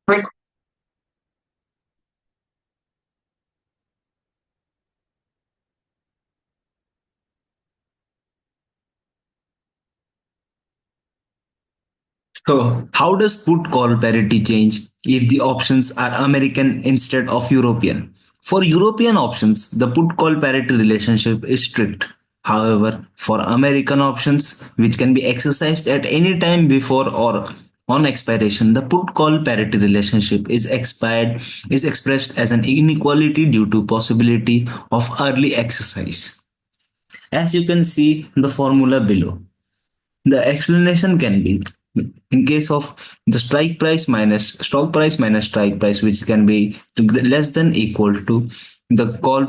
So, how does put call parity change if the options are American instead of European? For European options, the put call parity relationship is strict. However, for American options, which can be exercised at any time before or on expiration, the put call parity relationship is expressed as an inequality due to possibility of early exercise. As you can see in the formula below. The explanation can be in case of the strike price minus stock price minus strike price, which can be less than equal to the call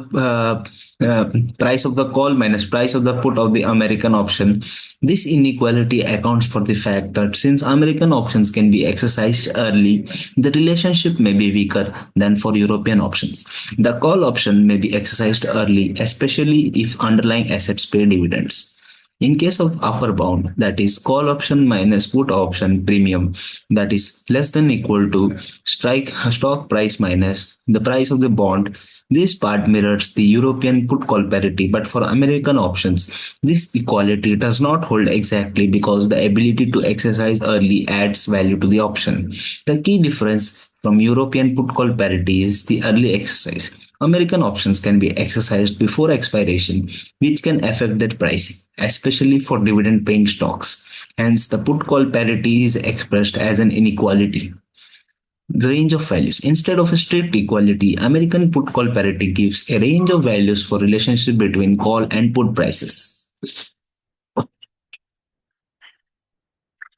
price of the call minus price of the put of the American option. This inequality accounts for the fact that since American options can be exercised early, the relationship may be weaker than for European options. The call option may be exercised early, especially if underlying assets pay dividends. In case of upper bound, that is call option minus put option premium, that is less than equal to strike stock price minus the price of the bond. This part mirrors the European put call parity, but for American options, this equality does not hold exactly because the ability to exercise early adds value to the option. The key difference from European put call parity is the early exercise. American options can be exercised before expiration, which can affect their pricing, especially for dividend paying stocks. Hence, the put call parity is expressed as an inequality. The range of values. Instead of a strict equality, American put call parity gives a range of values for relationship between call and put prices.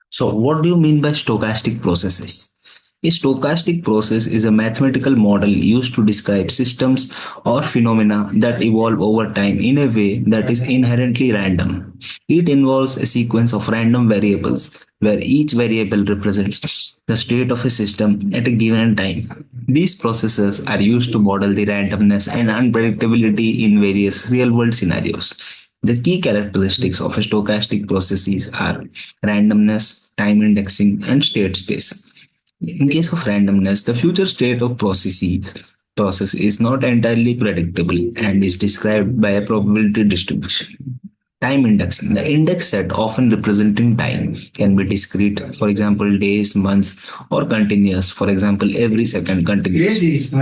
So, what do you mean by stochastic processes? A stochastic process is a mathematical model used to describe systems or phenomena that evolve over time in a way that is inherently random. It involves a sequence of random variables where each variable represents the state of a system at a given time. These processes are used to model the randomness and unpredictability in various real world scenarios. The key characteristics of a stochastic processes are randomness, time indexing, and state space. In case of randomness, the future state of process is not entirely predictable and is described by a probability distribution. Time indexing. The index set, often representing time, can be discrete, for example, days, months, or continuous, for example, every second continuous.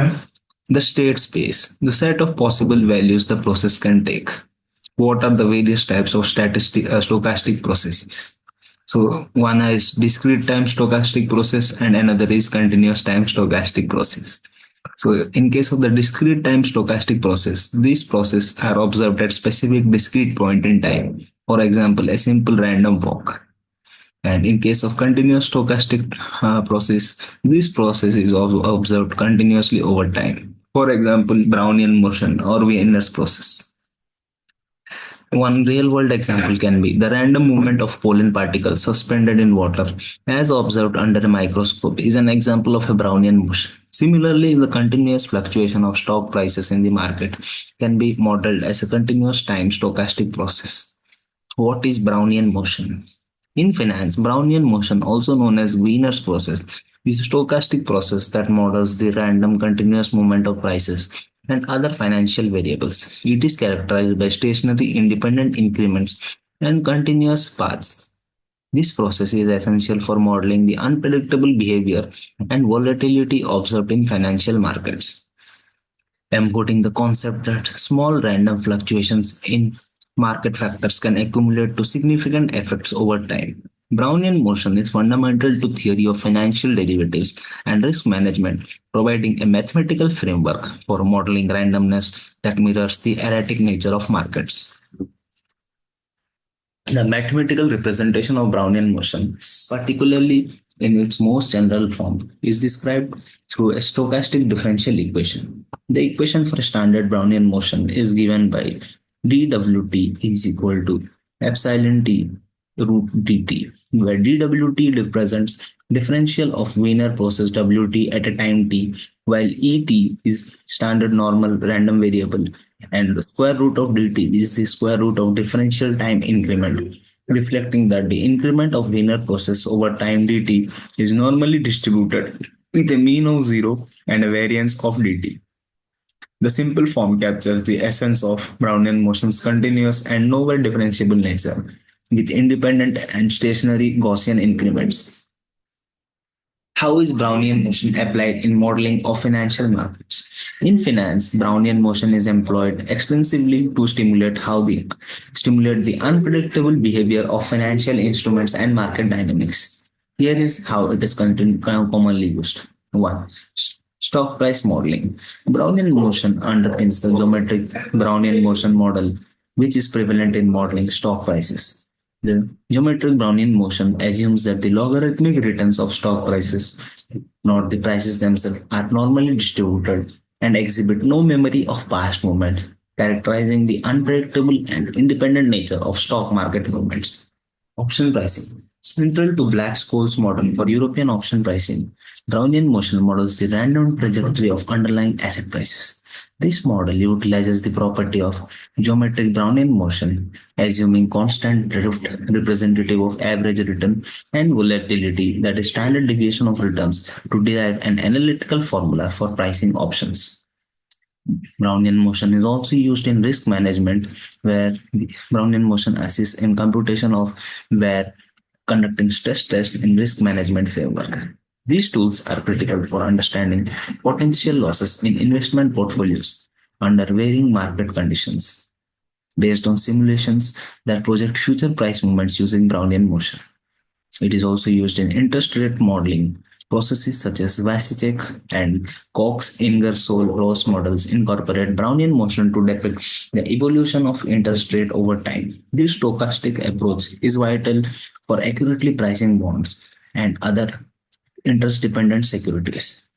The state space, the set of possible values the process can take. What are the various types of stochastic processes? So one is discrete time stochastic process and another is continuous time stochastic process. So in case of the discrete time stochastic process, these processes are observed at specific discrete point in time. For example, a simple random walk. And in case of continuous stochastic process, this process is observed continuously over time. For example, Brownian motion or Wiener's process. One real world example can be the random movement of pollen particles suspended in water, as observed under a microscope, is an example of a Brownian motion. Similarly, the continuous fluctuation of stock prices in the market can be modeled as a continuous time stochastic process. What is Brownian motion? In finance, Brownian motion, also known as Wiener's process, is a stochastic process that models the random continuous movement of prices and other financial variables. It is characterized by stationary independent increments and continuous paths. This process is essential for modeling the unpredictable behavior and volatility observed in financial markets, embodying the concept that small random fluctuations in market factors can accumulate to significant effects over time. Brownian motion is fundamental to theory of financial derivatives and risk management, providing a mathematical framework for modeling randomness that mirrors the erratic nature of markets. The mathematical representation of Brownian motion, particularly in its most general form, is described through a stochastic differential equation. The equation for standard Brownian motion is given by dWt is equal to epsilon t root dt, where dWt represents differential of Wiener process Wt at a time t, while Et is standard normal random variable and the square root of dt is the square root of differential time increment, reflecting that the increment of Wiener process over time dt is normally distributed with a mean of 0 and a variance of dt. The simple form captures the essence of Brownian motion's continuous and nowhere differentiable nature, with independent and stationary Gaussian increments. How is Brownian motion applied in modeling of financial markets? In finance, Brownian motion is employed extensively to stimulate the unpredictable behavior of financial instruments and market dynamics. Here is how it is commonly used. 1. Stock price modeling. Brownian motion underpins the geometric Brownian motion model, which is prevalent in modeling stock prices. The geometric Brownian motion assumes that the logarithmic returns of stock prices, not the prices themselves, are normally distributed and exhibit no memory of past movement, characterizing the unpredictable and independent nature of stock market movements. Option pricing. Central to Black-Scholes model for European option pricing, Brownian motion models the random trajectory of underlying asset prices. This model utilizes the property of geometric Brownian motion, assuming constant drift representative of average return and volatility, that is standard deviation of returns, to derive an analytical formula for pricing options. Brownian motion is also used in risk management, where the Brownian motion assists in computation of where conducting stress tests in risk management framework. These tools are critical for understanding potential losses in investment portfolios under varying market conditions based on simulations that project future price movements using Brownian motion. It is also used in interest rate modeling. Processes such as Vasicek and Cox-Ingersoll-Ross models incorporate Brownian motion to depict the evolution of interest rate over time. This stochastic approach is vital for accurately pricing bonds and other interest-dependent securities.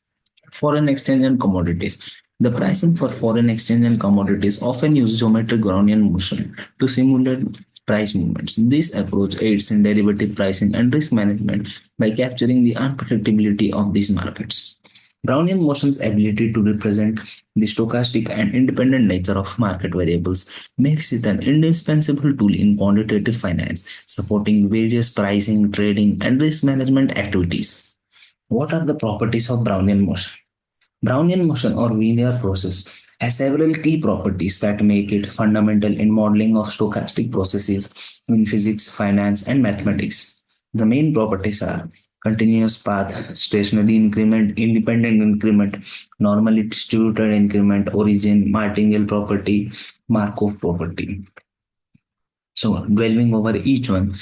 Foreign exchange and commodities. The pricing for foreign exchange and commodities often use geometric Brownian motion to simulate price movements. This approach aids in derivative pricing and risk management by capturing the unpredictability of these markets. Brownian motion's ability to represent the stochastic and independent nature of market variables makes it an indispensable tool in quantitative finance, supporting various pricing, trading, and risk management activities. What are the properties of Brownian motion? Brownian motion or linear process has several key properties that make it fundamental in modeling of stochastic processes in physics, finance, and mathematics. The main properties are continuous path, stationary increment, independent increment, normally distributed increment, origin, martingale property, Markov property. So, dwelling over each one,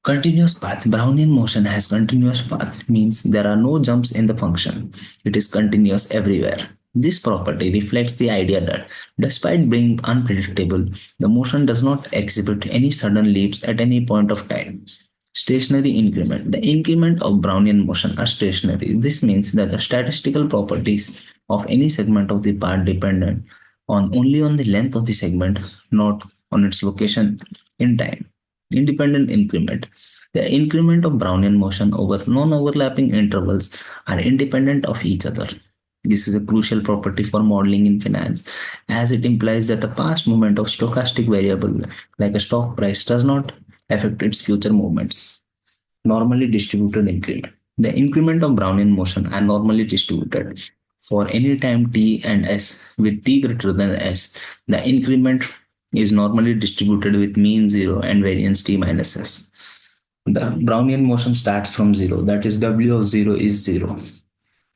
continuous path. Brownian motion has continuous path means there are no jumps in the function. It is continuous everywhere. This property reflects the idea that despite being unpredictable, the motion does not exhibit any sudden leaps at any point of time. Stationary increment. The increment of Brownian motion are stationary. This means that the statistical properties of any segment of the path depend on only on the length of the segment, not on its location in time. Independent increment. The increment of Brownian motion over non-overlapping intervals are independent of each other. This is a crucial property for modeling in finance, as it implies that the past movement of stochastic variable, like a stock price, does not affect its future movements. Normally distributed increment. The increment of Brownian motion are normally distributed for any time t and s with t greater than s. The increment is normally distributed with mean 0 and variance t minus s. The Brownian motion starts from 0, that is W of 0 is 0.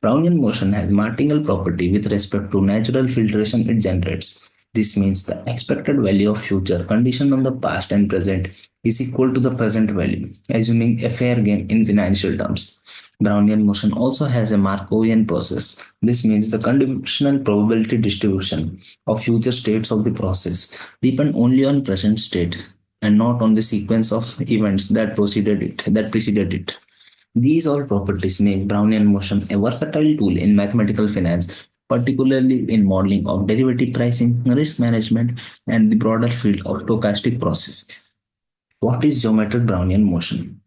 Brownian motion has martingale property with respect to natural filtration it generates. This means the expected value of future conditioned on the past and present is equal to the present value, assuming a fair game in financial terms. Brownian motion also has a Markovian process. This means the conditional probability distribution of future states of the process depend only on present state and not on the sequence of events that preceded it. These all properties make Brownian motion a versatile tool in mathematical finance, particularly in modeling of derivative pricing, risk management, and the broader field of stochastic processes. What is geometric Brownian motion?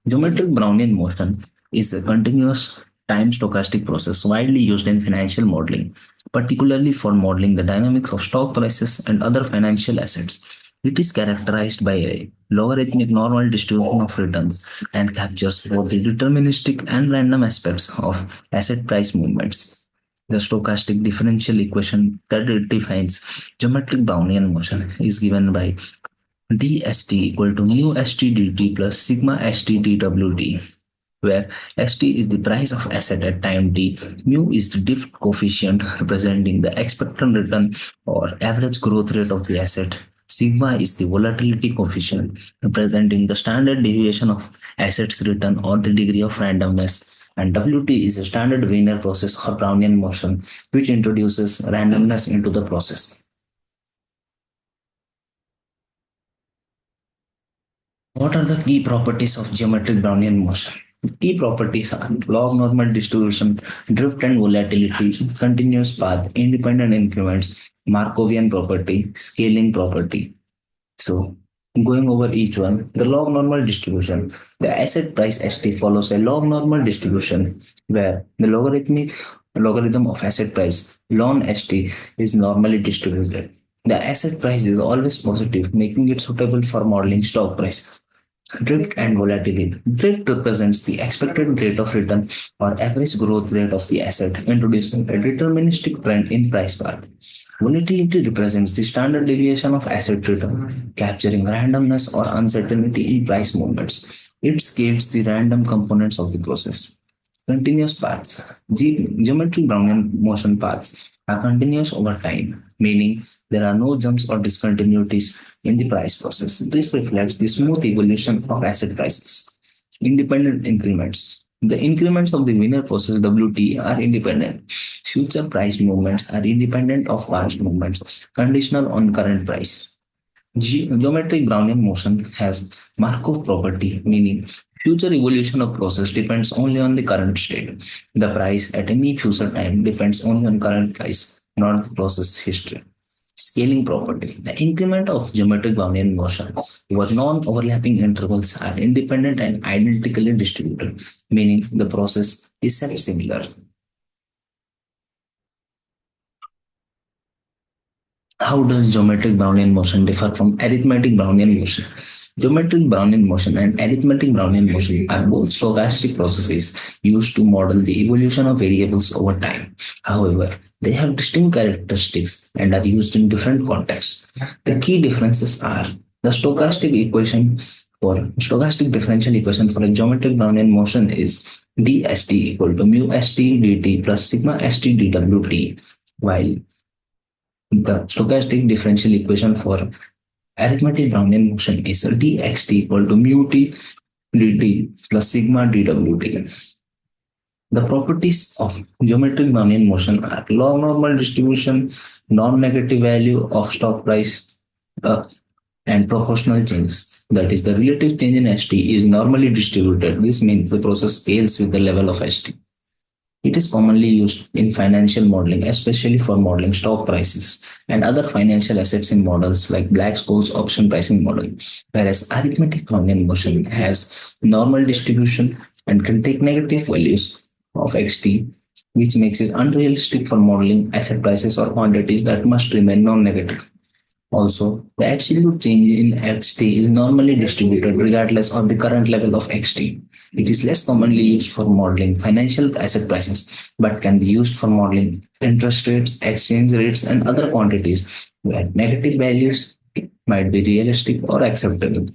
Geometric Brownian motion is a continuous time stochastic process widely used in financial modeling, particularly for modeling the dynamics of stock prices and other financial assets. It is characterized by a logarithmic normal distribution of returns and captures both the deterministic and random aspects of asset price movements. The stochastic differential equation that it defines geometric Brownian motion is given by dst equal to mu st dt plus sigma st dwt, where st is the price of asset at time t, mu is the drift coefficient representing the expected return or average growth rate of the asset, sigma is the volatility coefficient representing the standard deviation of assets return or the degree of randomness, and wt is a standard Wiener process or Brownian motion which introduces randomness into the process. What are the key properties of geometric Brownian motion? The key properties are log normal distribution, drift and volatility, continuous path, independent increments, Markovian property, scaling property. So, going over each one, the log normal distribution. The asset price ST follows a log normal distribution where the logarithm of asset price ln ST is normally distributed. The asset price is always positive, making it suitable for modeling stock prices. Drift and volatility. Drift represents the expected rate of return or average growth rate of the asset, introducing a deterministic trend in price path. Volatility represents the standard deviation of asset return, capturing randomness or uncertainty in price movements. It scales the random components of the process. Continuous paths. Geometric Brownian motion paths are continuous over time, meaning there are no jumps or discontinuities in the price process. This reflects the smooth evolution of asset prices. Independent increments. The increments of the Wiener process WT are independent. Future price movements are independent of past movements, conditional on current price. Geometric Brownian motion has Markov property, meaning future evolution of process depends only on the current state. The price at any future time depends only on current price, not the process history. Scaling property. The increment of geometric Brownian motion over non-overlapping intervals are independent and identically distributed, meaning the process is self-similar. How does geometric Brownian motion differ from arithmetic Brownian motion? Geometric Brownian motion and arithmetic Brownian motion are both stochastic processes used to model the evolution of variables over time. However, they have distinct characteristics and are used in different contexts. The key differences are the stochastic differential equation for a geometric Brownian motion is dst equal to mu st dt plus sigma st dwt, while the stochastic differential equation for arithmetic Brownian motion is dxt equal to mu t dt plus sigma dwt. The properties of geometric Brownian motion are log normal distribution, non-negative value of stock price, uh, and proportional changes. That is, the relative change in ST is normally distributed. This means the process scales with the level of ST. It is commonly used in financial modeling, especially for modeling stock prices and other financial assets in models like Black-Scholes option pricing model, whereas arithmetic Brownian motion has normal distribution and can take negative values of xt, which makes it unrealistic for modeling asset prices or quantities that must remain non-negative. Also, the absolute change in xt is normally distributed regardless of the current level of xt. It is less commonly used for modeling financial asset prices, but can be used for modeling interest rates, exchange rates, and other quantities where negative values might be realistic or acceptable.